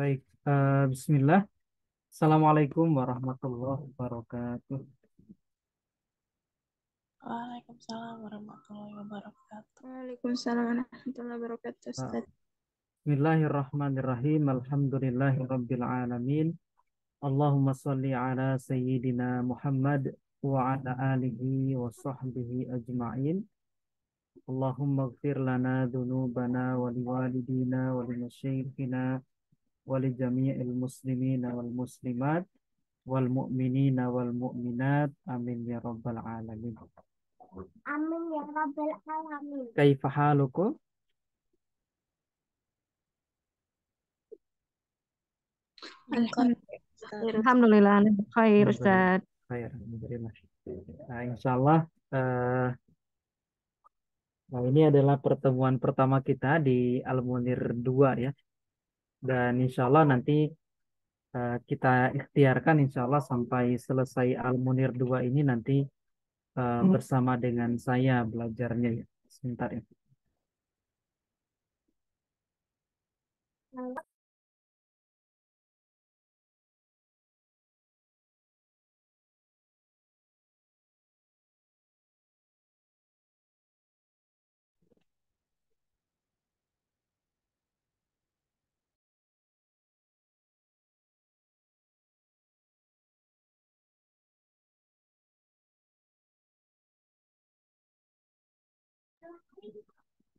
Baik, Bismillah. Assalamualaikum warahmatullahi wabarakatuh. Waalaikumsalam warahmatullahi wabarakatuh. Waalaikumsalam warahmatullahi wabarakatuh, Ustaz. Bismillahirrahmanirrahim. Alhamdulillahirabbil alamin. Allahumma shalli ala sayyidina Muhammad wa ala alihi wa sahbihi ajma'in. Allahumma ighfir lana dzunubana wa liwalidina wa limasyayikhina wa li jami'il muslimina wal muslimat wal mu'minina wal mu'minat. Amin ya rabbal alamin. Amin ya rabbal alamin. Kaifa halukum? Alhamdulillah, khair Ustaz. Khair, alhamdulillah. Nah, insya Allah, nah ini adalah pertemuan pertama kita di Al-Munir 2 ya. Dan insya Allah nanti kita ikhtiarkan insya Allah sampai selesai Al-Munir 2 ini nanti bersama dengan saya belajarnya ya. Sebentar ya.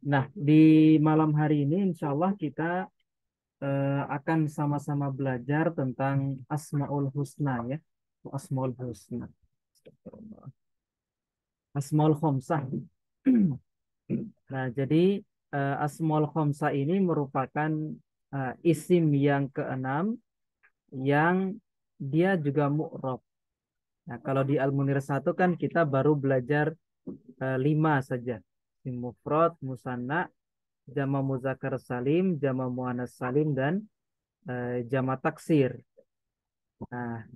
Nah, di malam hari ini insya Allah kita akan sama-sama belajar tentang Asmaul Husna ya. Asmaul Husna. Asmaul Khomsah. Nah, jadi Asmaul Khomsah ini merupakan isim yang keenam yang dia juga mu'rab. Nah, kalau di Al-Munir 1 kan kita baru belajar 5 saja. Isim mufrad, musanna, jama muzakkar salim, jama muannas salim, dan jama taksir. Nah,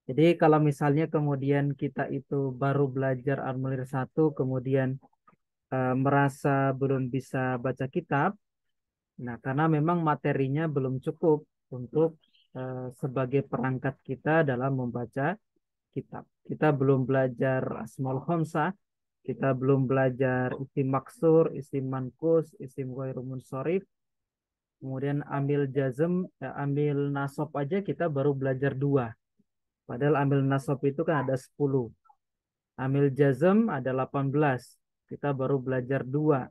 jadi kalau misalnya kemudian kita itu baru belajar Al-Munir 1, kemudian merasa belum bisa baca kitab, nah karena memang materinya belum cukup untuk sebagai perangkat kita dalam membaca kitab. Kita belum belajar Asmaul Khamsah, kita belum belajar isim maksur, isim mankus, isim ghairu munsharif, kemudian ambil jazm, ambil nasab aja kita baru belajar 2. Padahal ambil nasab itu kan ada 10. Ambil jazm ada 18. Kita baru belajar 1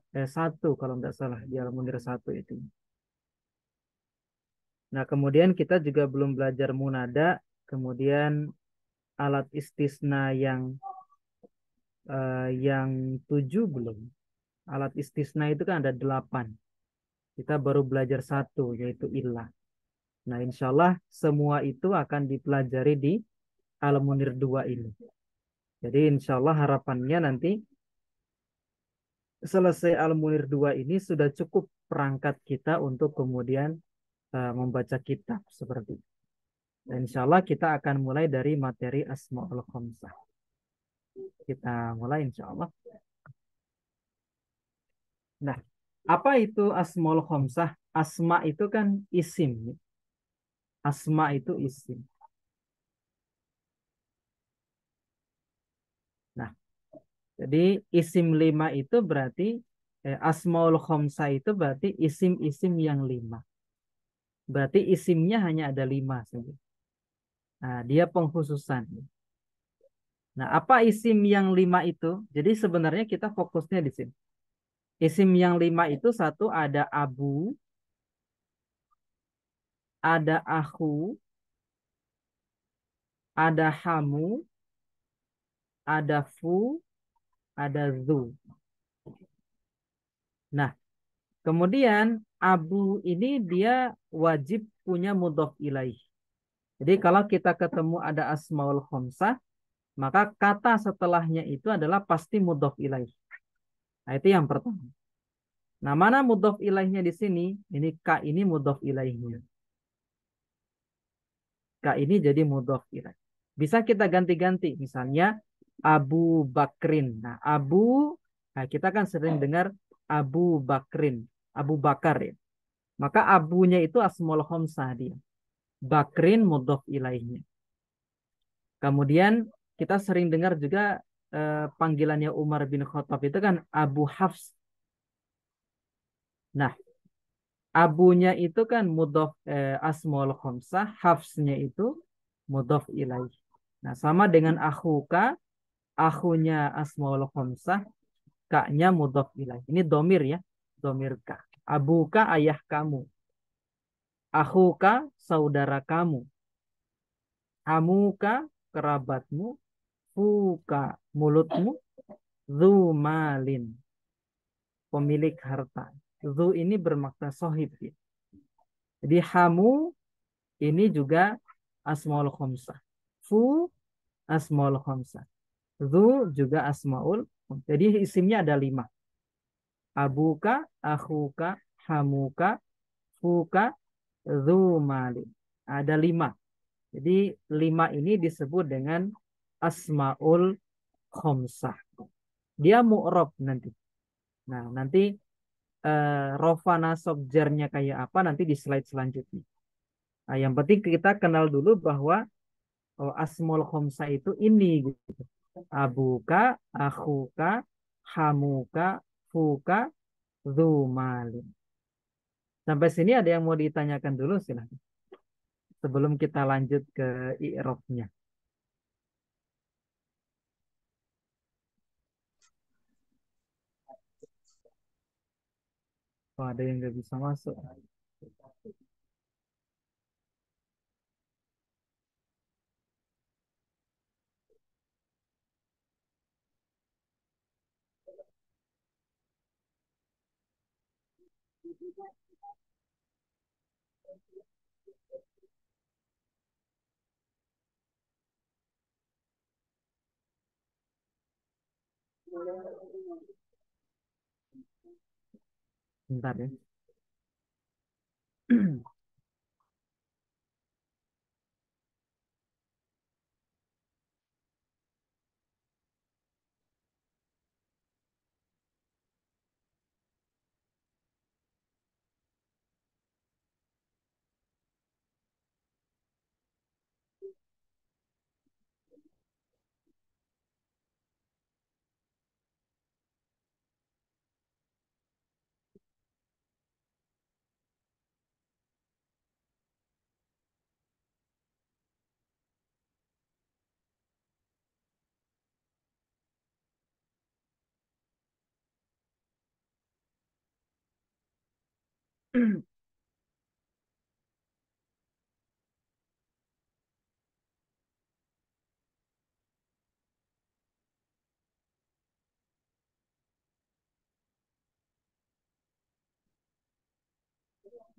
kalau nggak salah di Al-Munir 1 itu. Nah, kemudian kita juga belum belajar munada, kemudian alat istisna yang 7 belum. Alat istisna itu kan ada 8. Kita baru belajar 1 yaitu illah. Nah, insya Allah semua itu akan dipelajari di Al-Munir 2 ini. Jadi insya Allah harapannya nanti selesai Al-Munir 2 ini sudah cukup perangkat kita untuk kemudian membaca kitab seperti itu. Dan insya Allah kita akan mulai dari materi Asma'ul Khamsah. Kita mulai insya Allah. Nah, apa itu Asma'ul Khamsah? Asma itu kan isim. Asma itu isim. Nah, jadi isim 5 itu berarti Asmaul Khamsah itu berarti isim-isim yang 5. Berarti isimnya hanya ada 5 saja. Nah, dia pengkhususan. Nah, apa isim yang 5 itu? Jadi sebenarnya kita fokusnya di sini. Isim yang 5 itu satu ada abu, ada aku, ada hamu, ada fu, ada zu. Nah, kemudian abu ini dia wajib punya mudhof ilaih. Jadi kalau kita ketemu ada asmaul khamsah, maka kata setelahnya itu adalah pasti mudhof ilaih. Nah, itu yang pertama. Nah, mana mudhof ilaihnya di sini? Ini ka ini mudhof ilaihnya. Ka ini jadi mudhof ilaih. Bisa kita ganti-ganti. Misalnya Abu Bakrin. Nah, Abu, nah kita kan sering dengar Abu Bakrin. Abu Bakar ya. Maka abunya itu asmaul khamsah dia. Bakrin mudhof ilaihnya. Kemudian kita sering dengar juga panggilannya Umar bin Khattab itu kan Abu Hafs. Nah, abunya itu kan mudhof asmaul khamsah, hafsnya itu mudhof ilaih. Nah, sama dengan akhuka, akhunya asmaul khamsah, kaknya mudhof ilaih. Ini domir ya, domir ka. Abuka ayah kamu, akhuka saudara kamu, amuka kerabatmu, fuka mulutmu, zumalin pemilik harta. Zu ini bermakna sohib ya. Jadi hamu ini juga asmaul khamsah. Fu asmaul khamsah. Zu juga asmaul. Jadi isimnya ada 5. Abuka, akhuka, hamuka, fuka, zumalin. Ada 5. Jadi 5 ini disebut dengan asmaul khamsah. Dia mu'rab nanti. Nah, nanti rofa nasab jarnya kayak apa nanti di slide selanjutnya. Nah, yang penting kita kenal dulu bahwa asmaul khamsah itu ini gitu. Abuka, akhuka, hamuka, fuka, zumalin. Sampai sini ada yang mau ditanyakan dulu silahkan. Sebelum kita lanjut ke i'rabnya. Oh, ada yang nggak bisa masuk. Bentar ya.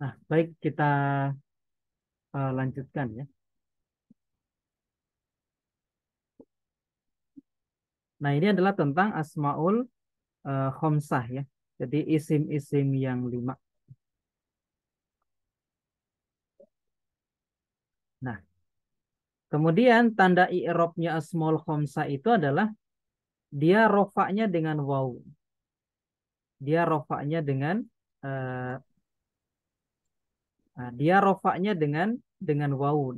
Nah, baik kita lanjutkan ya. Nah, ini adalah tentang asmaul khamsah ya. Jadi isim-isim yang 5. Nah, kemudian tanda i'rabnya asmaul khamsah itu adalah dia rofaknya dengan waw. Dia rofaknya dengan eh, dia rofaknya dengan waw.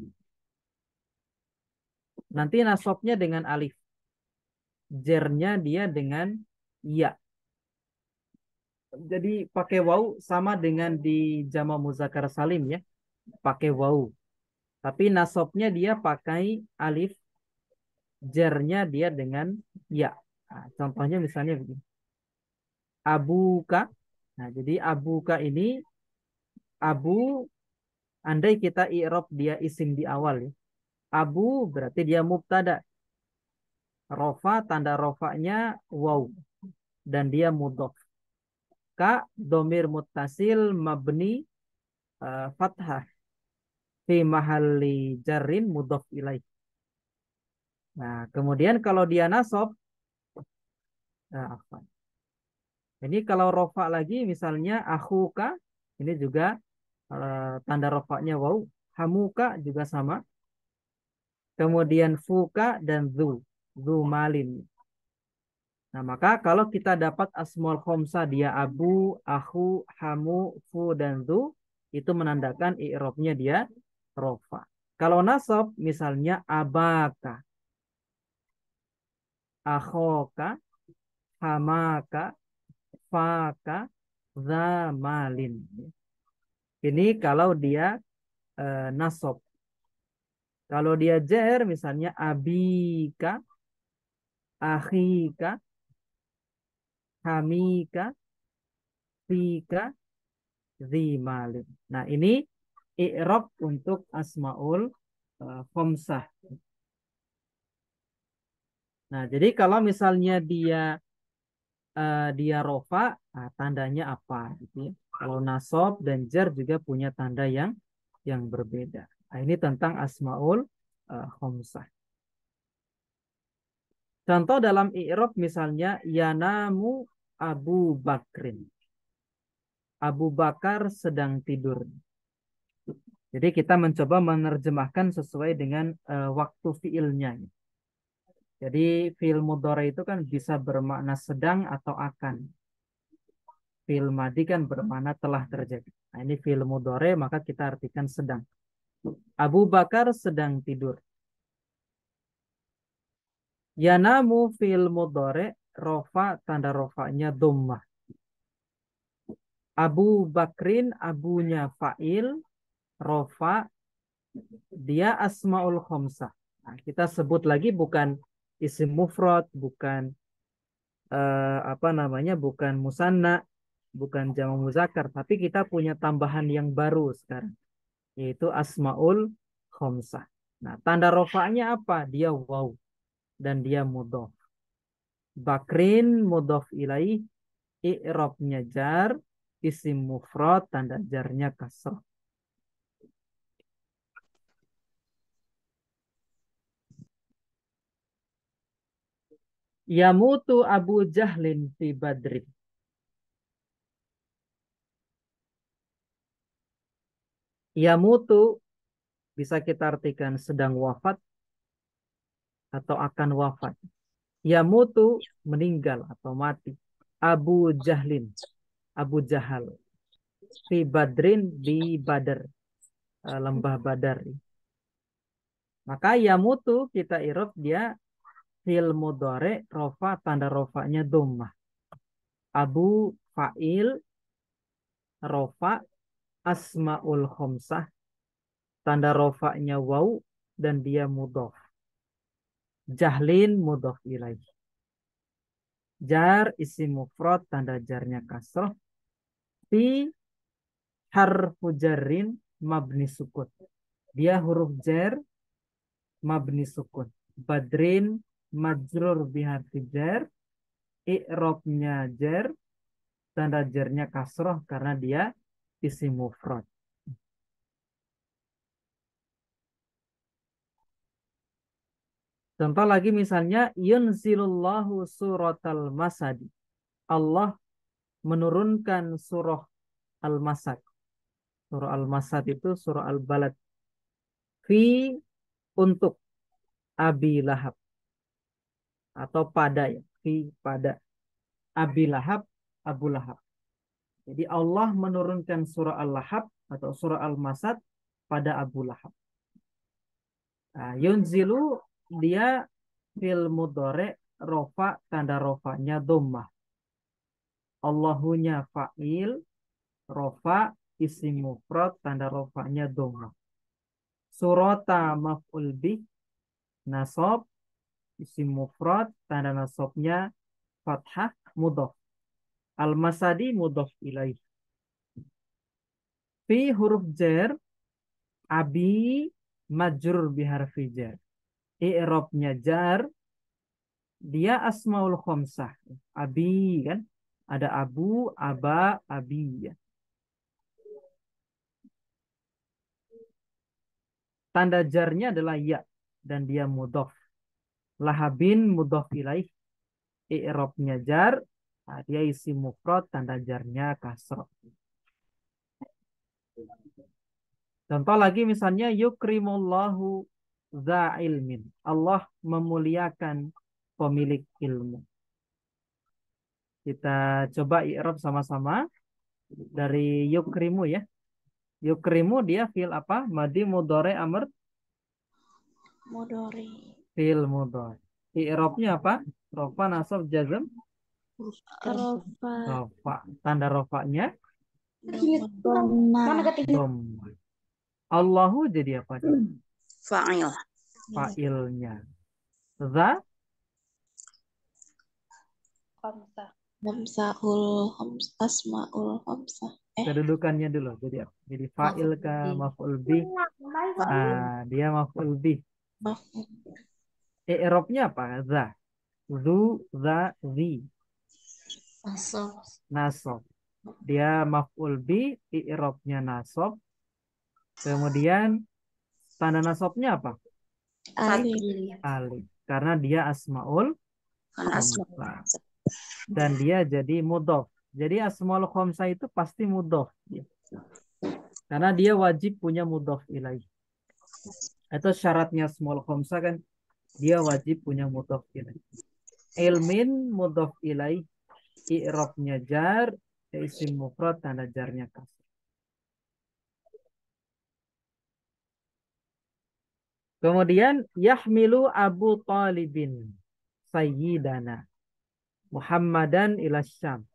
Nanti nasabnya dengan alif. Jernya dia dengan ya. Jadi pakai waw sama dengan di jama muzakkar salim ya. Pakai waw. Tapi nasabnya dia pakai alif. Jernya dia dengan ya. Nah, contohnya misalnya begini. Abuka. Nah, jadi abuka ini abu andai kita i'rab dia isim di awal ya. Abu berarti dia mubtada. Rofa tanda rofanya waw dan dia mudhof. Ka domir muttasil mabni fathah fi mahalli jarrin mudhof ilaih. Nah, kemudian kalau dia nasab apa? Ini kalau rofa lagi misalnya akhuka ini juga tanda rofaknya waw. Hamuka juga sama. Kemudian fuka dan zu malin. Nah, maka kalau kita dapat asmaul khamsah dia abu, akhu, hamu, fu dan zu, itu menandakan i'rabnya dia rofa. Kalau nasab misalnya abaka, akhoka, hamaka, faka, zamalin. Ini kalau dia nasab. Kalau dia jar misalnya abika, akhika, hamika, fika, zimalin. Nah, ini i'rab untuk asmaul khamsah. Nah, jadi kalau misalnya dia rofa, nah, tandanya apa gitu ya. Kalau nasab dan jar juga punya tanda yang berbeda. Nah, ini tentang asmaul khamsah. Contoh dalam i'rab misalnya yanamu Abu Bakrin. Abu Bakar sedang tidur. Jadi kita mencoba menerjemahkan sesuai dengan waktu fiilnya. Jadi fiil mudhari itu kan bisa bermakna sedang atau akan. Fiil madi kan bermakna telah terjadi. Nah, ini fiil mudhari maka kita artikan sedang. Abu Bakar sedang tidur. Yanamu fiil mudhari rofa tanda rofanya dhammah. Abu Bakrin abunya fa'il rofa dia asmaul khamsah. Nah, kita sebut lagi bukan isim mufrad, bukan apa namanya, bukan musanna, bukan jamak muzakkar, tapi kita punya tambahan yang baru sekarang, yaitu asmaul khamsah. Nah, tanda rofanya apa? Dia waw dan dia mudhof. Bakrin mudhof ilaih, i'rabnya jar, isim mufrad tanda jarnya kasrah. Yamutu Abu Jahlin fi Badrin. Yamutu bisa kita artikan sedang wafat atau akan wafat. Yamutu meninggal atau mati. Abu Jahlin, Abu Jahal. Fi Badrin di Badar, lembah Badar. Maka yamutu kita irab dia fil mudhari rofa tanda rofanya dhammah. Abu fa'il rofa asmaul khamsah tanda rofanya waw dan dia mudhof. Jahlin mudhof ilaih. Jar isim mufrad tanda jarnya kasroh. Fi harfu jarrin mabni sukun. Dia huruf jar mabni sukun. Badrin majrur biharfi jar. I'rabnya jar. Tanda jarnya kasroh karena dia isim mufrad. Contoh lagi misalnya yunzilullahu suratal masadi. Allah menurunkan surah al-masad. Surah al-masad itu surah al-balad. Fi untuk Abi Lahab atau pada ya, fi pada Abi Lahab, Abu Lahab. Jadi Allah menurunkan surah Al-Lahab atau surah Al-Masad pada Abu Lahab. Nah, yunzilu dia fil mudhari rofa tanda rofanya dhammah. Allahunya fa'il rofa isim mufrad tanda rofanya dhammah. Surata maf'ul bih nasab isim mufrad tanda nasabnya fathah mudhaf. Al-masadi mudhaf ilaih. Fi huruf jar abi majrur biharfi jar. I'rabnya jar dia asmaul khamsah. Abi kan ada abu, aba, abi ya. Tanda jarnya adalah ya dan dia mudhaf. Lahabin mudhaf ilaih. I'rabnya jar, nah, dia isi mufrad tanda jarnya kasrah. Contoh lagi misalnya yukrimullahu za ilmin. Allah memuliakan pemilik ilmu. Kita coba i'rab sama-sama dari yukrimu ya. Yukrimu dia fil apa? Madi mudhari amr Mudori. fil mudhari. I'rabnya apa? Rofa nasab jazm Rofa. rofa. Tanda rofanya Doma. dhamma. Allahu jadi apa? Fa'il. Fa'ilnya. Za Hamzahul asmaul hamzah. kedudukannya dulu. Jadi apa? Jadi fa'il ka maf'ul bih. Dia maf'ul bih. Maf'ul. I'rabnya apa? Za. Zu, za, zi. Nasab. Dia maf'ul bih, i'rabnya nasab. Kemudian tanda nasabnya apa? Alif. Alif. Karena dia asmaul Kan asma. khamsah. Dan dia jadi mudhof. Jadi asmaul khamsah itu pasti mudhof. Karena dia wajib punya mudhof ilaih. Itu syaratnya asmaul khamsah kan. Dia wajib punya mudhof ilaih. Ilmin mudhof ilaih. I'rabnya jar. Isim mufrad tanda jarnya kasr. Kemudian yahmilu Abu Talibin Sayyidana Muhammadan ila Syam.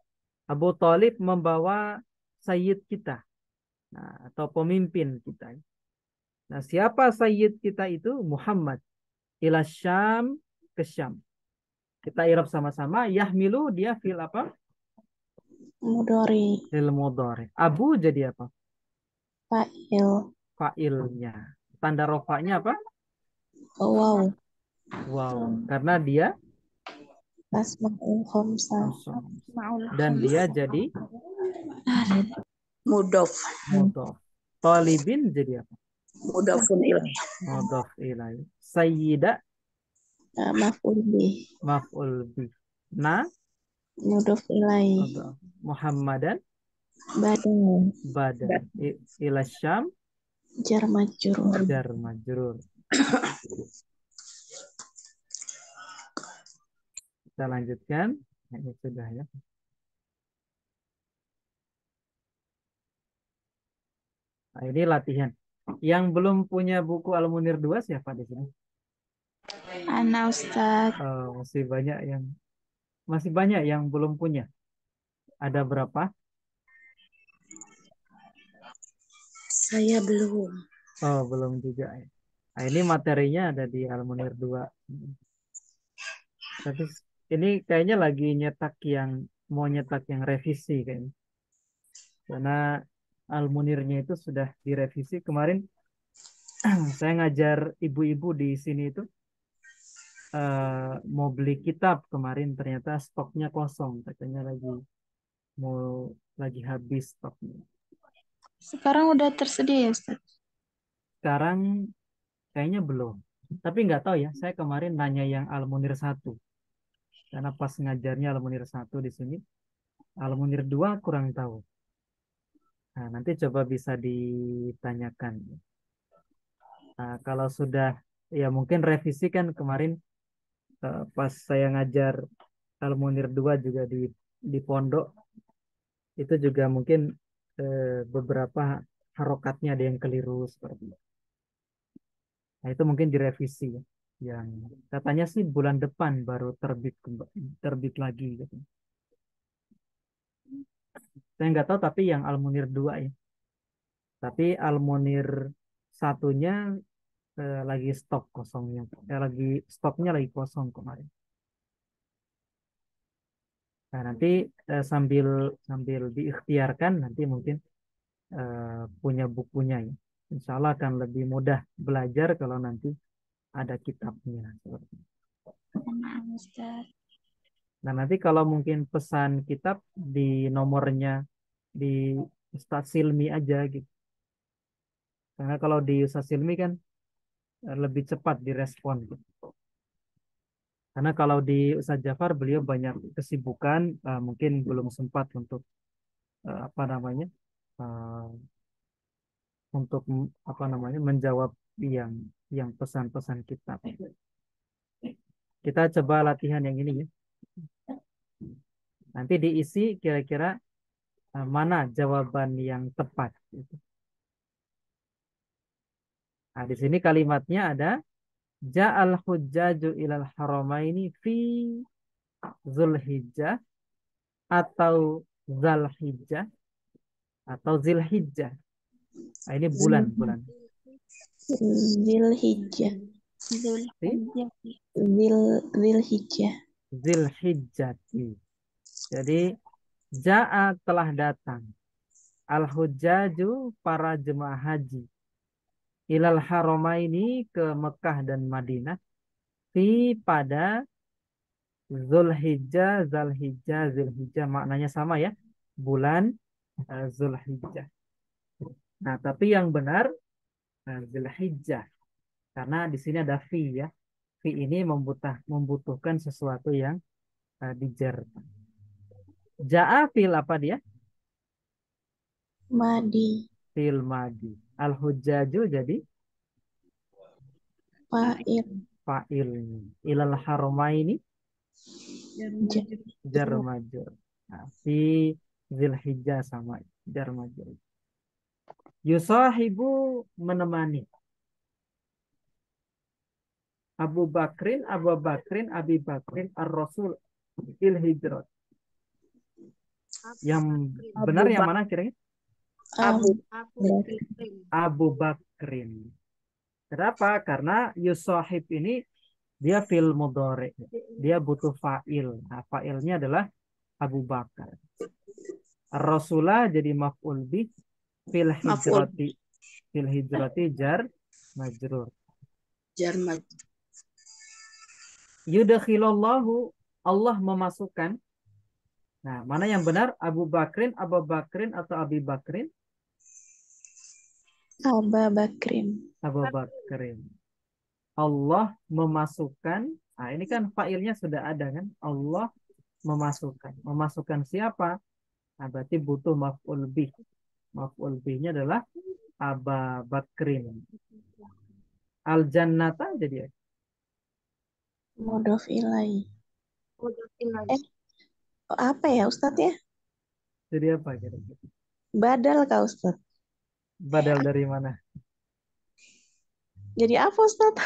Abu Talib membawa sayyid kita. Nah, atau pemimpin kita. Nah, siapa sayyid kita itu? Muhammad. Ila Syam, ke Syam. Kita irab sama-sama. Yahmilu dia fil apa? Mudori. Fil mudhari. Abu jadi apa? Fa'il. Fa'ilnya. Tanda rofanya apa? Wow. Wow. Karena dia Asmaul hamzah. dan dia jadi Mudhof. mudhof. Talibin jadi apa? Mudhofun ilaih. Mudhof ilaih. Sayyida Maf'ul bih. maf'ul bih. Na Mudhof ilaih. mudhof. Muhammadan Badan. badan. Ila Syam Jar majrur. jar majrur. Kita lanjutkan. Nah, ini sudah ya. Nah, ini latihan. Yang belum punya buku Al-Munir 2 siapa di sini? Ana Ustaz. Masih banyak yang belum punya. Ada berapa? Saya belum. Oh, belum juga ya. Nah, ini materinya ada di Al-Munir 2. Tapi ini kayaknya lagi mau nyetak yang revisi kayaknya. Karena Al-Munirnya itu sudah direvisi. Kemarin saya ngajar ibu-ibu di sini itu mau beli kitab kemarin ternyata stoknya kosong. Katanya lagi habis stoknya. Sekarang udah tersedia ya Ustaz? Sekarang kayaknya belum. Tapi nggak tahu ya. Saya kemarin nanya yang Al-Munir 1. Karena pas ngajarnya Al-Munir 1 di sini. Al-Munir 2 kurang tahu. Nah, nanti coba bisa ditanyakan. Nah, kalau sudah, ya mungkin revisi kan kemarin pas saya ngajar Al-Munir 2 juga di pondok, itu juga mungkin beberapa harokatnya ada yang keliru seperti itu. Nah, itu mungkin direvisi ya. Yang katanya sih bulan depan baru terbit lagi gitu. Saya nggak tahu tapi yang Al-Munir 2 ya. Tapi Al-Munir satunya lagi stok kosongnya. Lagi stoknya lagi kosong kemarin. Nah, nanti sambil sambil diikhtiarkan nanti mungkin punya bukunya ya. Insya Allah akan lebih mudah belajar kalau nanti ada kitabnya. Nah, nanti kalau mungkin pesan kitab di nomornya di Ustaz Silmi aja gitu. Karena kalau di Ustaz Silmi kan lebih cepat direspon gitu. Karena kalau di Ustaz Jafar beliau banyak kesibukan, mungkin belum sempat untuk apa namanya uh, untuk apa namanya menjawab yang pesan-pesan kita. Kita coba latihan yang ini ya. Nanti diisi kira-kira mana jawaban yang tepat. Gitu. Nah, di sini kalimatnya ada ja'al hujjaju ilal haramaini fi Zulhijjah atau Zalhijjah atau Zilhijjah. Nah, ini bulan. Zilhijjah. Si Zilhijjah. Zilhijjati. Jadi ja'a telah datang al-hujjaju para jemaah haji ilal haramaini ke Mekah dan Madinah fi pada Zulhijjah, Zalhijjah, Zilhijjah maknanya sama ya. Bulan Zulhijjah. Nah, tapi yang benar Zulhijjah karena di sini ada fi ya. Fi ini membutuhkan sesuatu yang dijer. Ja'a fil apa dia? Madi. Fil madi. Al-hujjaju jadi Fa'il. fa'il. Ilal haramaini Ja- jar majrur. Nah, fi Zilhijjah sama jar majrur. Yusahibu menemani. Abu Bakrin, Abi Bakrin, Ar-Rasul il hijrat. Yang benar yang mana kira-kira? Abu Abu Bakrin. Kenapa? Karena yusahib ini dia fil mudhari. Dia butuh fa'il. Nah, fa'ilnya adalah Abu Bakar. Ar-Rasulah jadi maf'ul bih fil Maf'ul. hijrati. Fil hijrati jar majrur. Jarmaj. Yudkhilullahu Allah memasukkan. Nah, mana yang benar? Abu Bakrin atau Abi Bakrin? Aba Bakrin. Abu Bakrin. Allah memasukkan. Nah, ini kan fa'ilnya sudah ada kan? Allah memasukkan. Memasukkan siapa? Nah, berarti butuh maf'ul bih. Maf'ul bihnya adalah Aba Bakrin. Al jannata jadi Mudhof ilai. Apa ya Ustadz ya? apa kira-kira? Badal kah Ustadz? Badal dari mana? Jadi apa Ustadz?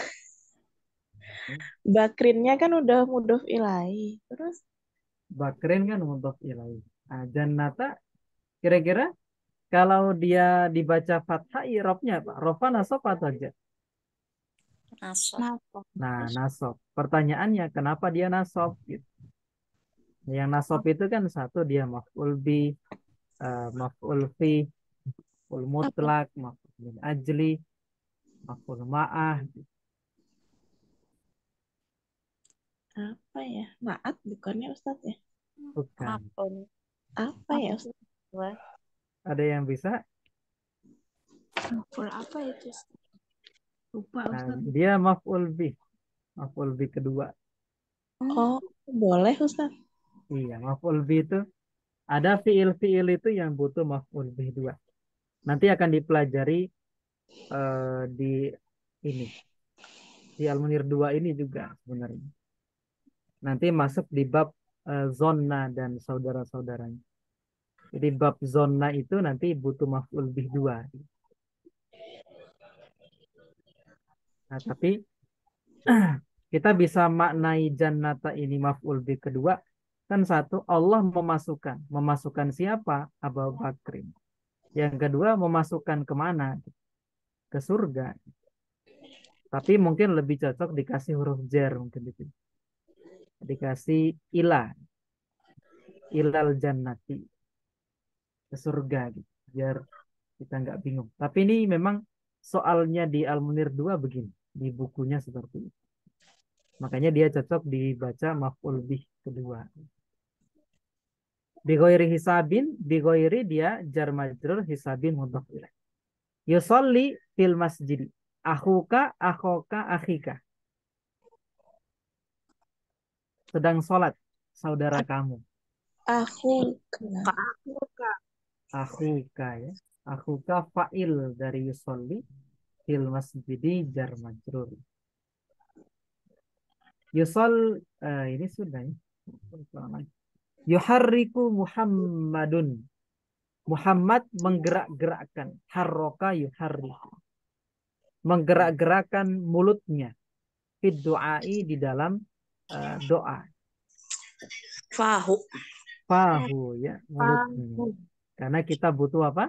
Bakrinnya kan udah mudhof ilai. Terus Bakrin kan untuk ilahi. Nah, jannata kira-kira kalau dia dibaca fathah i'rabnya apa? Rafa nasab atau jar? Nasab. Nah, nasab. Pertanyaannya kenapa dia nasab gitu. Yang nasab itu kan satu dia maf'ul bi, maf'ul fi, maf'ul mutlak, maf'ul min ajli, maf'ul ma'ah. apa ya? Maat bukannya Ustadz ya? Bukan. Apa ya Ustadz? Ada yang bisa? Maf'ul apa itu? Lupa Nah, Ustadz. dia maf'ul bi. Maf'ul bi kedua. Oh, boleh Ustadz. Iya, maf'ul bi itu ada fiil-fiil itu yang butuh maf'ul bi dua. Nanti akan dipelajari di ini. Di Al-Munir 2 ini juga sebenarnya. Nanti masuk di bab zonna dan saudara-saudaranya. Jadi bab zonna itu nanti butuh maf'ul bih dua. Nah, tapi kita bisa maknai jannata ini maf'ul bih kedua. Kan satu, Allah memasukkan siapa? Abu Bakrin. Yang kedua, memasukkan kemana? Ke surga. Tapi mungkin lebih cocok dikasih huruf jar mungkin itu. Dikasih ilal jannati, ke surga gitu. Biar kita nggak bingung. Tapi ini memang soalnya di Al-Munir 2 begini. Di bukunya seperti itu. Makanya dia cocok dibaca maf'ul bih kedua. Bigoiri hisabin, bigoiri dia jar majrur hisabin mudhaf ilaih. Yusolli fil masjid. Akhuka, akhoka, akhika. Sedang sholat saudara kamu. Akhuka ya. Akhuka fa'il dari yusolli fil masjidi jar majrur. Yusol ini sudah ya. Yuharriku Muhammadun. Muhammad menggerak-gerakkan. Harroka yuharriku. menggerak-gerakkan mulutnya fid du'ai di dalam doa. Fahu. Fahu ya, mulutnya. Fahu. Karena kita butuh apa?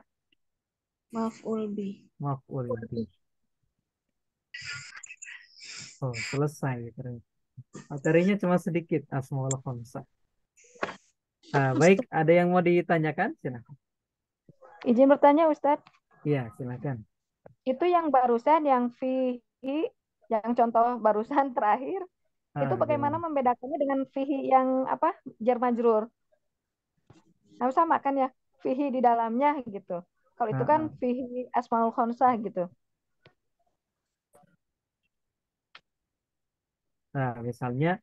Maf'ul bi. Maf'ul bih. Oh, selesai. Materinya cuma sedikit, asmaul khamsah. Baik, ada yang mau ditanyakan? Silakan. Izin bertanya Ustadz, Iya, silakan. itu yang barusan yang fihi, yang contoh barusan terakhir, itu bagaimana Gimana? membedakannya dengan fihi yang apa jar majrur? Harus sama kan ya, fihi di dalamnya gitu. Kalau itu kan fihi asmaul khonsah gitu. Nah, misalnya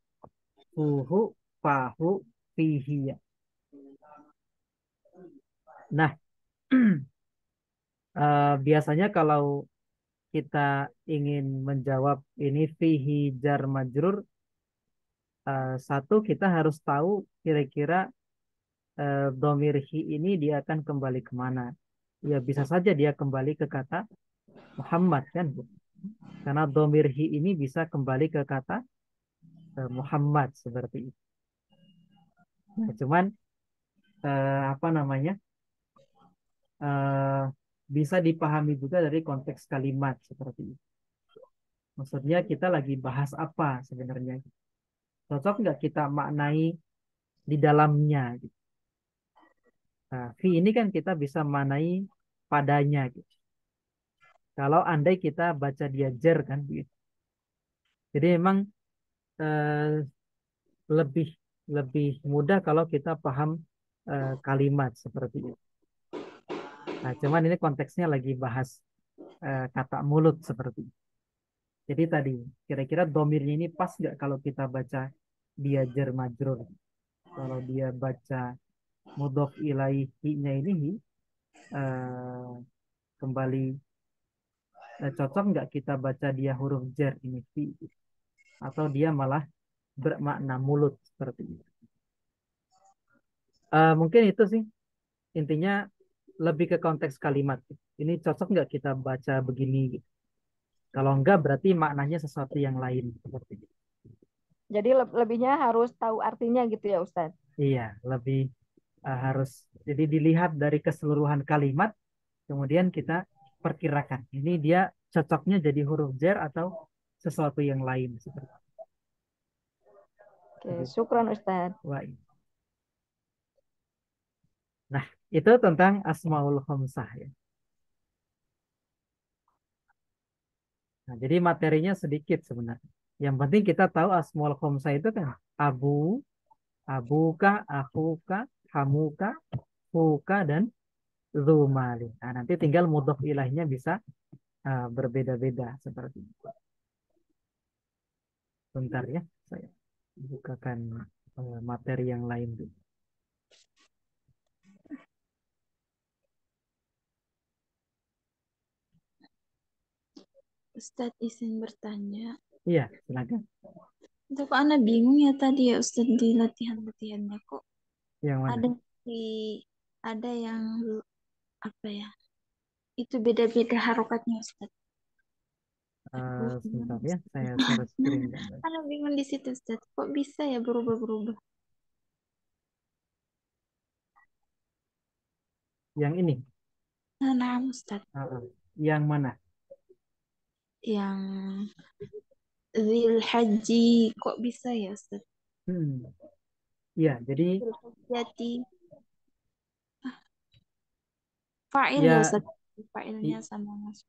fuhu, fahu, fihi. Ya. Nah, biasanya kalau kita ingin menjawab ini fihi jar majrur, satu kita harus tahu kira-kira domir hi ini dia akan kembali kemana. Ya bisa saja dia kembali ke kata Muhammad kan, Bu? Karena domir hi ini bisa kembali ke kata Muhammad seperti itu. Nah, cuman apa namanya eh, bisa dipahami juga dari konteks kalimat seperti itu. Maksudnya kita lagi bahas apa sebenarnya? Cocok nggak kita maknai di dalamnya? Gitu. Nah, fi ini kan kita bisa maknai padanya. Gitu. Kalau andai kita baca dia jer kan, gitu. Jadi memang eh, lebih lebih mudah kalau kita paham kalimat seperti itu. Nah, cuman ini konteksnya lagi bahas kata mulut seperti itu. Jadi tadi kira-kira domirnya ini pas nggak kalau kita baca dia jar majrur. Kalau dia baca mudhof ilaihi-nya ini eh, kembali cocok nggak kita baca dia huruf jar ini fi atau dia malah bermakna mulut seperti itu. Mungkin itu sih intinya lebih ke konteks kalimat. Ini cocok nggak kita baca begini? Gitu. Kalau enggak berarti maknanya sesuatu yang lain seperti itu. Jadi lebihnya harus tahu artinya gitu ya Ustadz. Iya, lebih harus jadi dilihat dari keseluruhan kalimat, kemudian kita perkirakan ini dia cocoknya jadi huruf jar atau sesuatu yang lain seperti Oke, itu. syukron Ustadz. Wah, nah, itu tentang asmaul khamsah ya. Nah, jadi materinya sedikit sebenarnya. Yang penting kita tahu asmaul khamsah itu kan abu, abuka, akuka, hamuka, fuka, dan dzumali. Nah, nanti tinggal mudhof ilahnya bisa berbeda-beda seperti itu. Bentar ya, saya bukakan materi yang lain dulu. Ustadz izin bertanya. Iya, silakan. Itu kok Ana bingung ya tadi ya Ustadz di latihan-latihannya kok Yang mana? ada ada yang apa ya? Itu beda-beda harokatnya Ustadz. Aduh, Sebentar gimana ya, Ustadz? saya share screen gambar. Ana bingung di situ Ustadz. Kok bisa ya berubah-berubah? Yang ini, Nah, Ustadz. yang mana? Yang Zil Haji kok bisa ya Ustadz? Iya, jadi Jadi fa'il ya ya Ustadz. Fa'ilnya sama masuk.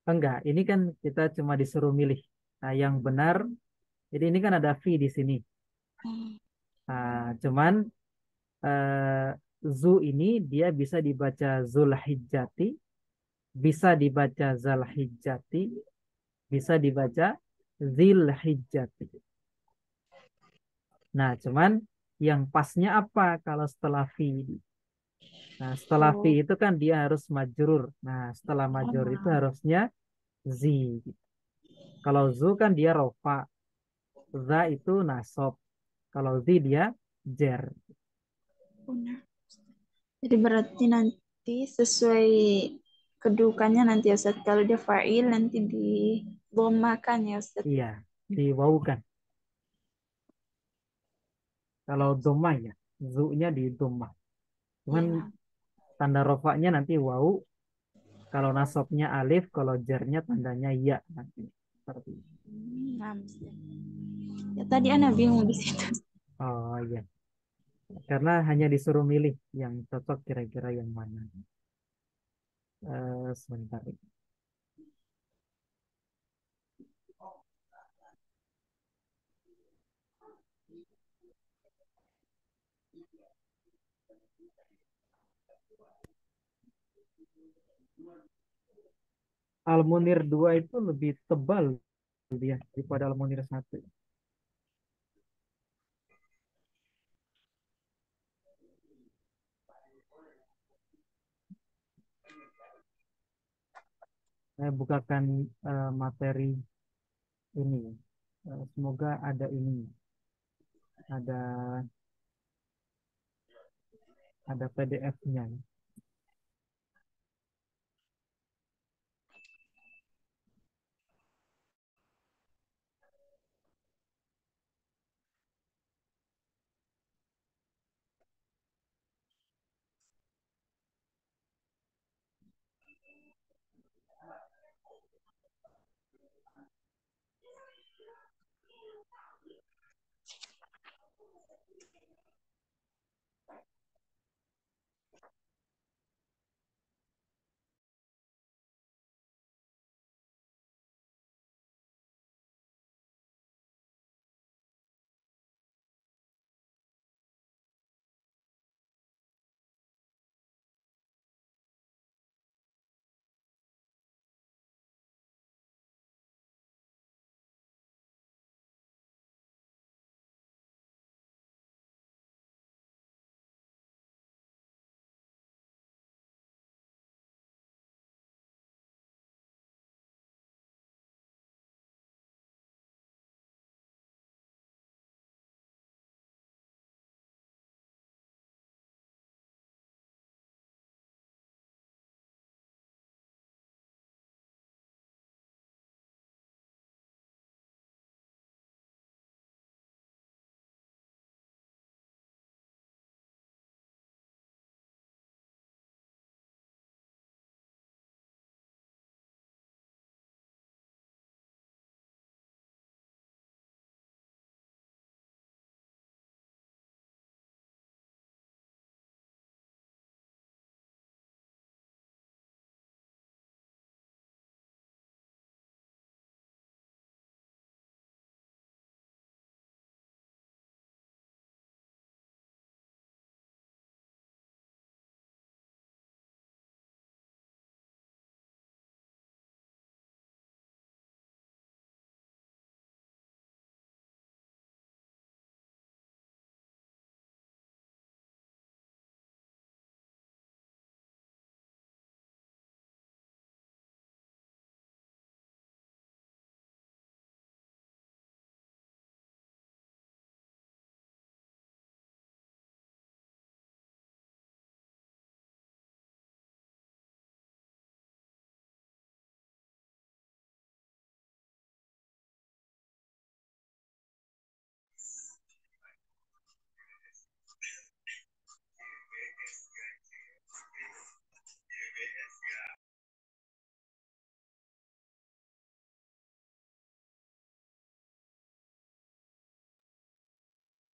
enggak. Ini kan kita cuma disuruh milih. Nah, yang benar. Jadi ini kan ada fi di sini. Cuman eh, zu ini dia bisa dibaca Zulhijjati, bisa dibaca Zalhijjati, bisa dibaca Zilhijjati. Nah, cuman yang pasnya apa kalau setelah fi? Nah, setelah fi itu kan dia harus majrur. Nah, setelah majrur itu harusnya zi. Kalau zu kan dia rofa, za itu nasob. Kalau zi dia jer. Benar. Jadi berarti nanti sesuai kedudukannya nanti ya Ustaz. Kalau dia fa'il nanti dibomakan ya Ustaz. Iya, diwaukan. Kalau domah ya, zu-nya di domah. Cuman Iya. tanda rofaknya nanti wau. Kalau nasabnya alif, kalau jarnya tandanya ya nanti. Seperti itu. Nah, Ustaz. Ya tadi anak bingung di situ. Oh iya. Karena hanya disuruh milih yang cocok kira-kira yang mana. Sebentar. Al-Munir 2 itu lebih tebal dia daripada Al-Munir 1. Saya bukakan materi ini. Semoga ada ini. Ada PDF-nya.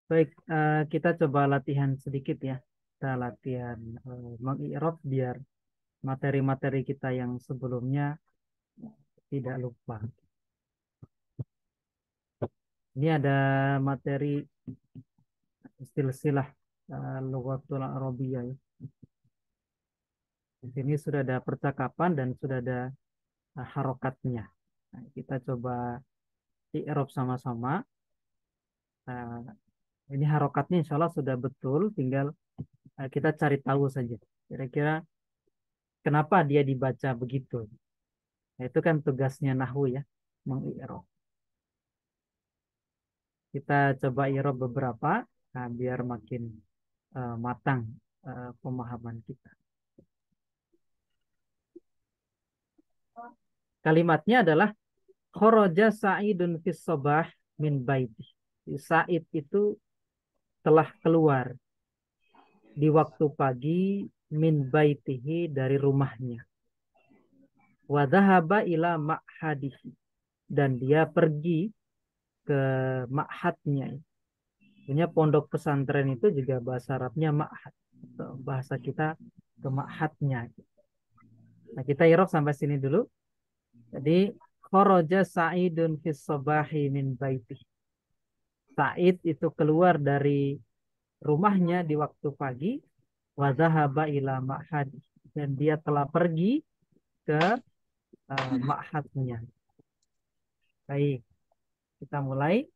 Baik, kita coba latihan sedikit ya. Kita latihan mengi'rab biar materi-materi kita yang sebelumnya tidak lupa. Ini ada materi silsilah Lughatul Arabiyah ya. Di sini sudah ada percakapan dan sudah ada harokatnya. Nah, kita coba i'rab sama-sama. Nah, ini harokatnya insya Allah sudah betul, tinggal kita cari tahu saja. Kira-kira kenapa dia dibaca begitu. Nah, itu kan tugasnya nahwu ya, mengi'rab. Kita coba i'rab beberapa, nah, biar makin matang pemahaman kita. Kalimatnya adalah kharaja Sa'idun fis sabah min baiti. Sa'id itu telah keluar di waktu pagi min baitihi dari rumahnya. Wa dhahaba ila ma'hadihi. Dan dia pergi ke ma'hadnya. Punya pondok pesantren itu juga bahasa Arabnya ma'had. Bahasa kita ke ma'hadnya. Nah, kita irob sampai sini dulu. Jadi kharaja Sa'idun fis sabahi min baiti. Sa'id itu keluar dari rumahnya di waktu pagi, wa dhahaba ila ma'hadi, dan dia telah pergi ke ma'hadnya. Baik, kita mulai.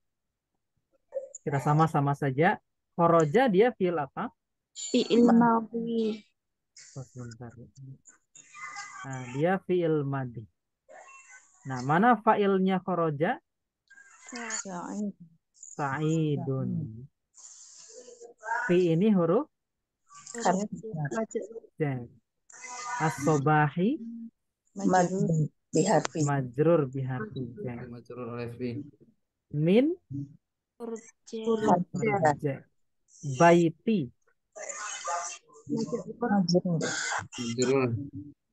Kita sama-sama saja. Kharaja dia fi'il apa? Fi'il madhi. Oh, sebentar. Nah, dia fi'il madhi. Nah, mana fa'ilnya kharaja? Sa'idun. Fi ini huruf jar. As-sobahi majrur biharfi jar. Majrur oleh fi. Min Urja. baiti. Majrur.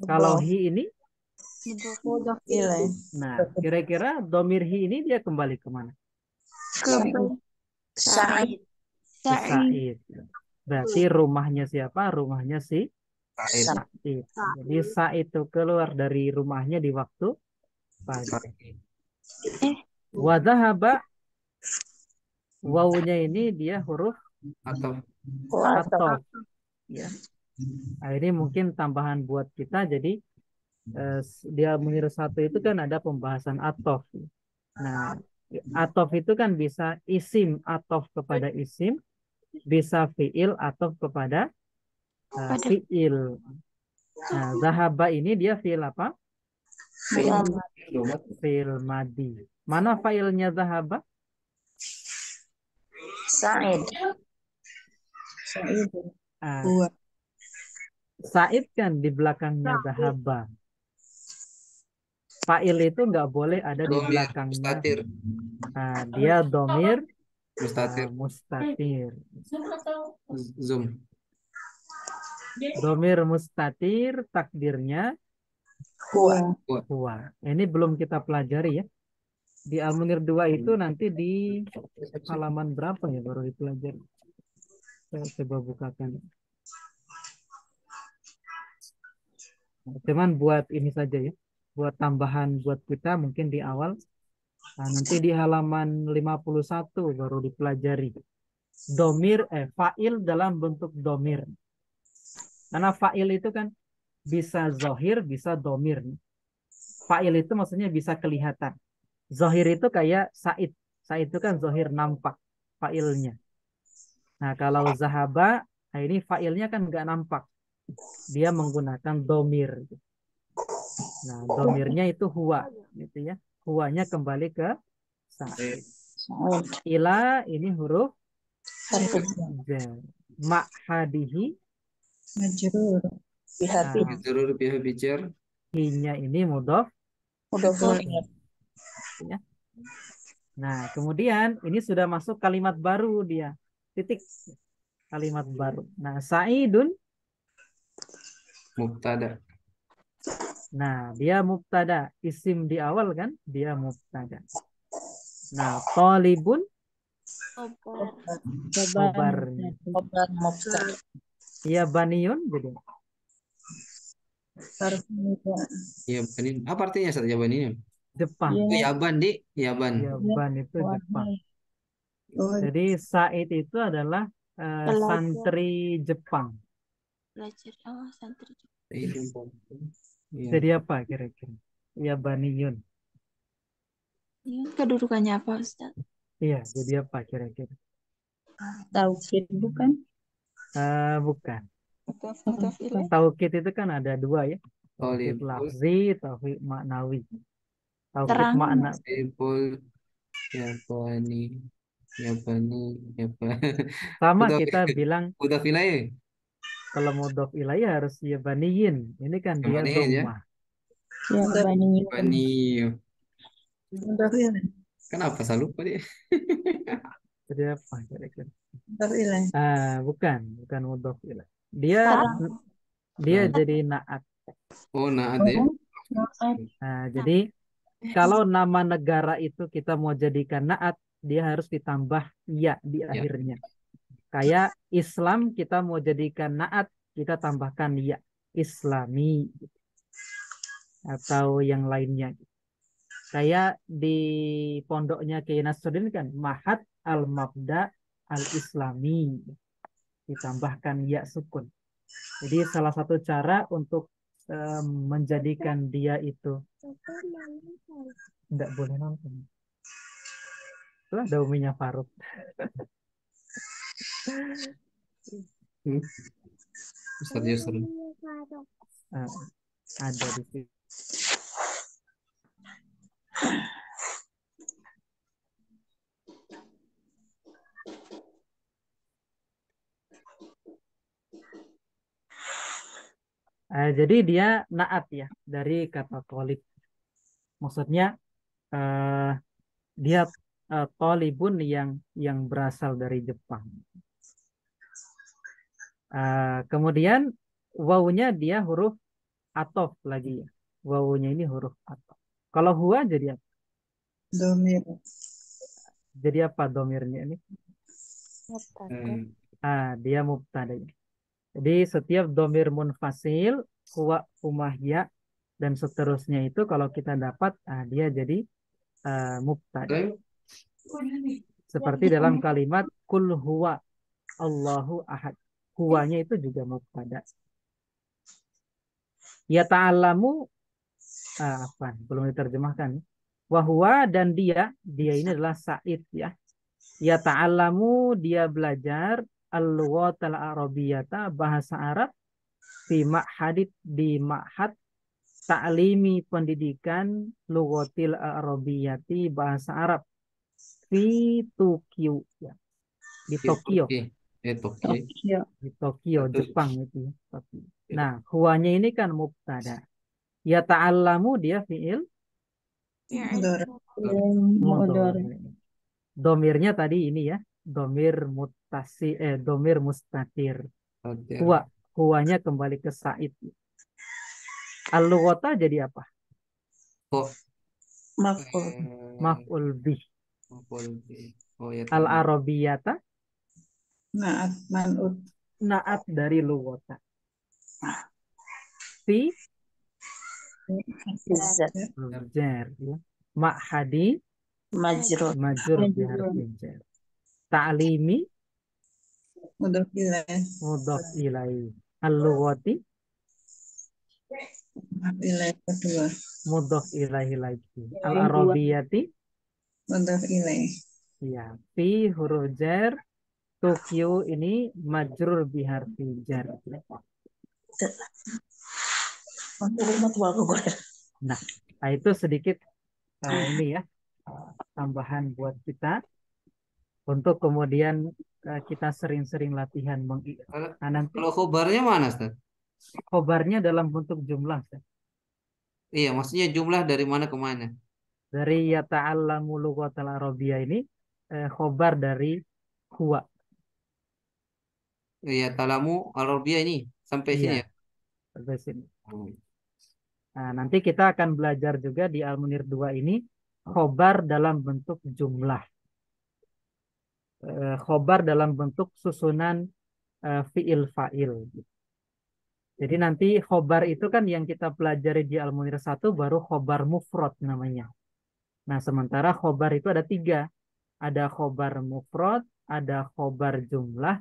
Kalau hi ini, Mudhaf ilaih. nah kira-kira domir hi ini dia kembali kemana? Sa'id. Ke Sa'id. Berarti rumahnya siapa? Rumahnya si Sa'id. Sa'id. Jadi Sa'id itu keluar dari rumahnya di waktu pagi. Wa dhahaba, wawunya ini dia huruf Atau atof. Ya. Nah, ini mungkin tambahan buat kita. Jadi dia menir satu itu kan ada pembahasan atof. Nah, atof itu kan bisa isim atof kepada isim, bisa fiil atof kepada fiil. Nah, zahaba ini dia fiil apa? Fiil madi. Mana failnya zahaba? Sa'id. Sa'id kan di belakangnya zahaba. Fa'il itu nggak boleh ada di domir belakangnya. mustatir. Dia domir Mustatir. mustatir. Zoom. Domir mustatir takdirnya huwa. Ini belum kita pelajari ya. Di Al-Munir 2 itu nanti di halaman berapa ya baru dipelajari. Saya coba bukakan. Cuman buat ini saja ya. Buat tambahan buat kita mungkin di awal. Nah, nanti di halaman 51 baru dipelajari. Domir, fa'il dalam bentuk domir. Karena fa'il itu kan bisa zohir, bisa domir. Fa'il itu maksudnya bisa kelihatan. Zohir itu kayak Sa'id. Sa'id itu kan zohir nampak fa'ilnya. Nah kalau zahaba, nah ini fa'ilnya kan nggak nampak. Dia menggunakan domir. Nah domirnya itu huwa. Gitu ya. Huwanya kembali ke Sa'id. Ila ini huruf jar. Ma'hadihi. Majrur biha bijar. Hinya ini mudhof. Ya. Nah, kemudian ini sudah masuk kalimat baru dia. Titik. Kalimat baru. Nah, Sa'idun. Mubtada. Nah, dia mubtada. Isim di awal kan? Dia mubtada. Nah, talibun. Khobarnya. Iya, baniyun. Jadi. Yaban. Apa artinya saat Yaban ini? Jepang. Itu Yaban, Di. Yaban. Yaban itu Jepang. Jadi Sa'id itu adalah santri Jepang. Santri. Iya. Jadi apa kira-kira? Yabaniyun. Kedudukannya apa, Ustaz? Iya, jadi apa kira-kira? Taukid bukan? Bukan. Mudhaf ilaih. Taukid itu kan ada dua ya. Taukid Talibul. lafzi, taukid maknawi. Taukid Terang. makna. Talibul. Yabani. Sama Udah, kita bilang udah filai. kalau mudhof ilaih harus yabaniyin. Ini kan dia Yabaniyin, ya. dhammah. Ya, Bani. Bani. Mudhof ilaih. Kenapa saya lupa dia? Jadi apa kira-kira? Mudhof ilaih. Bukan mudhof ilaih. Dia Naat. dia Nah, jadi naat. oh, nah ada ya. Jadi kalau nama negara itu kita mau jadikan naat, dia harus ditambah ya di Ya. akhirnya. Kayak Islam kita mau jadikan naat, kita tambahkan ya Islami atau yang lainnya. Kayak di pondoknya Kiai Nasruddin kan Mahat Al-Mabda Al-Islami, ditambahkan ya sukun. Jadi salah satu cara untuk menjadikan dia itu tidak boleh nonton. Itu ada uminya Faruk. Hmm, Ustaz Yusuf. Eh, ada di situ. Jadi dia naat ya dari kata tolik. Maksudnya eh, dia tolibun yang berasal dari Jepang. Kemudian wawunya dia huruf atof lagi ya. Wawunya ini huruf atof. Kalau huwa jadi apa? Domir. Jadi apa domirnya ini? Dia mubtada. Jadi setiap domir munfasil, huwa, humah, ya, dan seterusnya itu kalau kita dapat, dia jadi mubtada. Seperti dalam kalimat kul huwa Allahu ahad. Huwanya itu juga mubtada. Ya ta'alamu apa? Belum diterjemahkan. Wahwa dan dia ini adalah Sa'id ya. Ya ta'alamu dia belajar al-lughatal arabiyyata bahasa Arab di ma'hadid di ma'had ta'limi pendidikan lughatil arabiyyati bahasa Arab di Tokyo ya. Di Tokyo. Tokyo. Di Tokyo, Jepang itu ya. Tokyo. Nah, huwanya ini kan mubtada. Ya ta'allamu dia fi'il mudhari. Domirnya tadi ini ya, domir mustatir. Huwanya kembali ke Said. Al-lughata jadi apa? Maf'ul. Maf'ul bih. Oh ya. Al-arabiyata Naat man'ut. naat dari lughata. Fi jar ya. Ma'hadi majrur biharfin jar. Ta'limi Mudhof ilaih. mudhaf ilaih. Al-lughati Mudhof ilaih kedua. mudhaf ilaihi lagi. Al-arabiyati Mudhof ilaih. ya. Fi huruf jar. Tokyo ini majrur biharfin jar. Nah, itu sedikit ini ya tambahan buat kita untuk kemudian kita sering-sering latihan nanti Kalau khobarnya mana, Ustaz? khobarnya dalam bentuk jumlah Ustaz. Iya, maksudnya jumlah dari mana ke mana? Dari ya ta'allamu lughatal arabiyyah ini khobar dari huwa. Iya, talamu al-Arabiyah ini sampai Iya, sini ya. sampai sini. Nah, nanti kita akan belajar juga di Al-Munir 2 ini khobar dalam bentuk jumlah. Khobar dalam bentuk susunan fi'il fa'il. Jadi nanti khobar itu kan yang kita pelajari di Al-Munir 1 baru khobar mufrad namanya. Nah, sementara khobar itu ada 3. Ada khobar mufrad, ada khobar jumlah,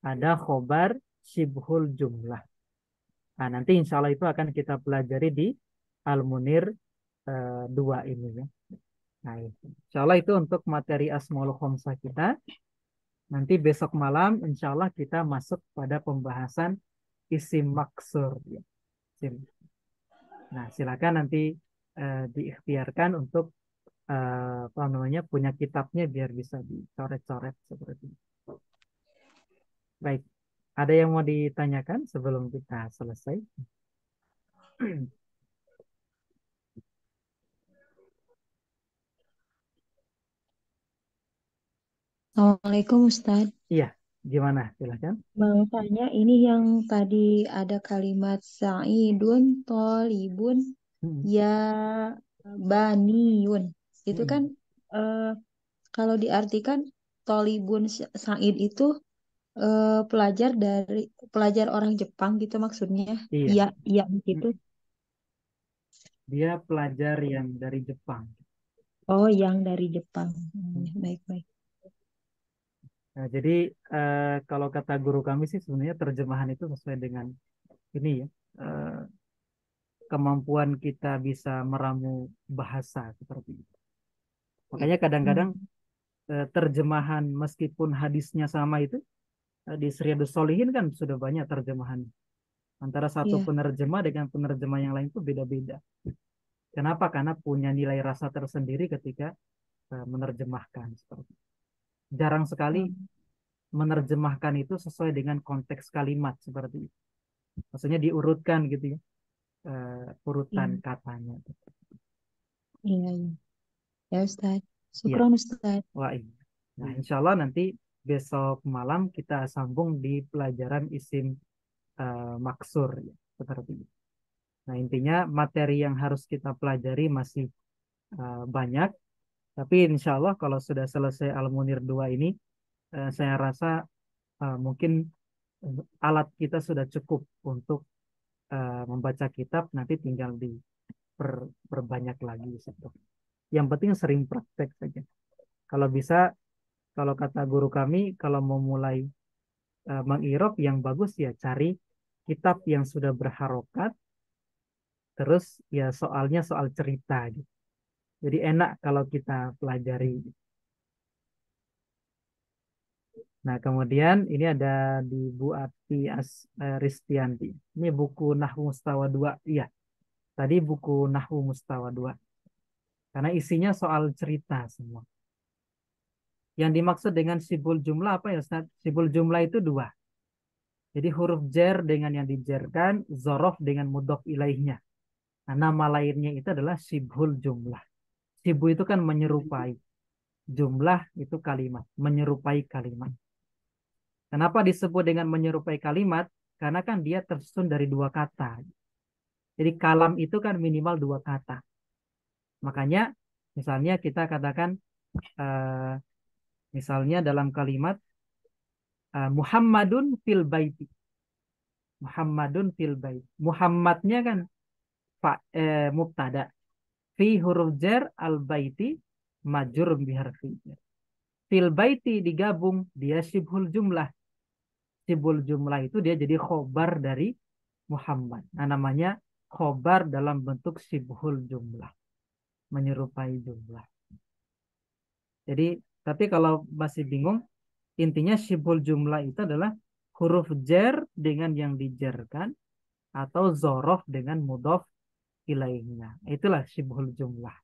ada khobar shibhul jumlah. Nah, nanti insya Allah itu akan kita pelajari di Al-Munir 2 ini ya. Nah, insya Allah itu untuk materi Asmaul Khamsah kita. Nanti besok malam insya Allah kita masuk pada pembahasan isim maksur. Ya. Nah, silakan nanti diikhtiarkan untuk apa namanya punya kitabnya biar bisa dicoret-coret seperti itu. Baik, ada yang mau ditanyakan sebelum kita selesai? Assalamualaikum Ustadz. Iya, gimana? Silahkan. Mau tanya ini yang tadi ada kalimat sa'idun, tolibun, Hmm, ya baniyun. Itu kan hmm. eh, kalau diartikan tolibun sa'id itu pelajar orang Jepang gitu maksudnya. Iya. Iya, iya Hmm. gitu. Dia pelajar yang dari Jepang. Oh, yang dari Jepang. Hmm. Baik-baik. Nah, jadi kalau kata guru kami sih sebenarnya terjemahan itu sesuai dengan ini ya, eh, kemampuan kita bisa meramu bahasa seperti itu. Makanya kadang-kadang Hmm, terjemahan meskipun hadisnya sama itu di Riyadhus Shalihin kan sudah banyak terjemahan. Antara satu iya. penerjemah dengan penerjemah yang lain itu beda-beda. Kenapa? Karena punya nilai rasa tersendiri ketika menerjemahkan seperti itu. Jarang sekali Hmm, menerjemahkan itu sesuai dengan konteks kalimat seperti itu. Maksudnya diurutkan gitu ya, urutan iya, katanya. iya, iya. Ya Ustadz. Iya, Syukron Ustadz. wah iya. Nah, insya Allah nanti besok malam kita sambung di pelajaran isim maksur ya, seperti itu. Nah, intinya materi yang harus kita pelajari masih banyak, tapi insya Allah kalau sudah selesai Al-Munir 2 ini, saya rasa mungkin alat kita sudah cukup untuk membaca kitab, nanti tinggal diperbanyak lagi. Gitu. Yang penting sering praktek saja. Kalau bisa, kalau kata guru kami, kalau mau mulai mengirob yang bagus ya cari kitab yang sudah berharokat, terus ya soalnya soal cerita gitu. Jadi enak kalau kita pelajari. Nah, kemudian ini ada di Bu Ati Ristianti. Ini buku Nahwu Mustawa 2. Iya, tadi buku Nahwu Mustawa 2. Karena isinya soal cerita semua. Yang dimaksud dengan sibul jumlah apa ya Ustaz? Sibul jumlah itu dua. Jadi huruf jer dengan yang dijerkan, zorof dengan mudhof ilaihnya. Nah, nama lainnya itu adalah sibul jumlah. Sibu itu kan menyerupai. Jumlah itu kalimat, menyerupai kalimat. Kenapa disebut dengan menyerupai kalimat? Karena kan dia tersusun dari dua kata. Jadi kalam itu kan minimal dua kata. Makanya misalnya kita katakan eh, misalnya dalam kalimat Muhammadun fil baiti. Muhammadun fil bait. Muhammadnya kan mubtada. Fi huruf jar al baiti majur biharfi. Fil baiti digabung dia sibhul jumlah. Sibhul jumlah itu dia jadi khobar dari Muhammad. Nah, namanya khobar dalam bentuk sibhul jumlah. Menyerupai jumlah. Jadi, tapi kalau masih bingung, intinya sibhul jumlah itu adalah huruf jar dengan yang dijerkan atau zorof dengan mudhof ilaihnya. Itulah sibhul jumlah.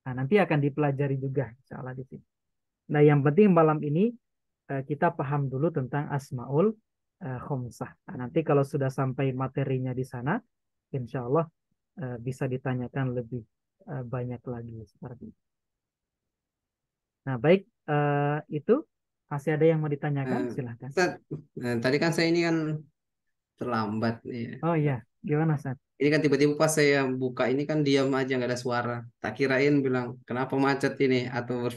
Nah, nanti akan dipelajari juga insya Allah di sini. Nah, yang penting malam ini kita paham dulu tentang Asmaul Khomsah. Nah, nanti kalau sudah sampai materinya di sana, insya Allah bisa ditanyakan lebih banyak lagi seperti itu. Nah, baik itu masih ada yang mau ditanyakan? Eh, Silahkan. Ustaz, tadi kan saya ini kan terlambat nih. Oh iya, gimana Sat? Ini kan tiba-tiba pas saya buka ini kan diam aja nggak ada suara. Tak kirain bilang kenapa macet ini atau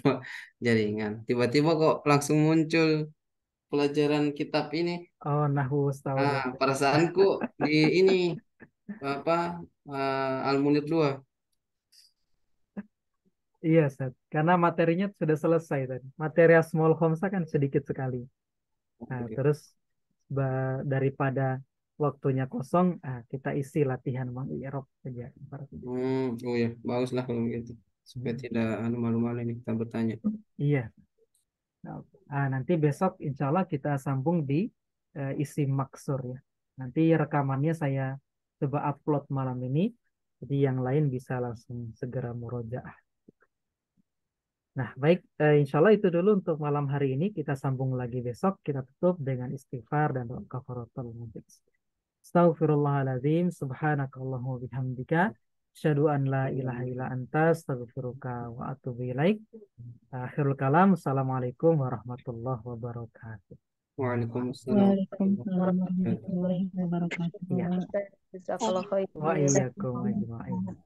jaringan. Tiba-tiba kok langsung muncul pelajaran kitab ini. Oh, Nahwu Mustawa. Perasaanku di ini apa Al-Munir 2. Iya, Sat. Karena materinya sudah selesai tadi. Materi Asmaul Khomsah kan sedikit sekali. Nah, terus daripada waktunya kosong, kita isi latihan mengirob saja. Oh ya, baguslah kalau begitu. Supaya Hmm. tidak anu malu-malu ini kita bertanya. Iya. Nah, nanti besok insya Allah kita sambung di isi maksur ya. Nanti rekamannya saya coba upload malam ini. Jadi yang lain bisa langsung segera murojaah. Nah, baik. Insya Allah itu dulu untuk malam hari ini. Kita sambung lagi besok. Kita tutup dengan istighfar dan doa kafaratul majlis. Astaghfirullahaladzim. Subhanakallahumma bihamdika. Asyhadu an la ilaha illa anta astaghfiruka wa atubu ilaik. Akhirul kalam. Assalamualaikum warahmatullahi wabarakatuh. Waalaikumsalam. Waalaikumsalam warahmatullahi wabarakatuh. Ya. Jazakallah khair. Wa iyyakum ajma'in.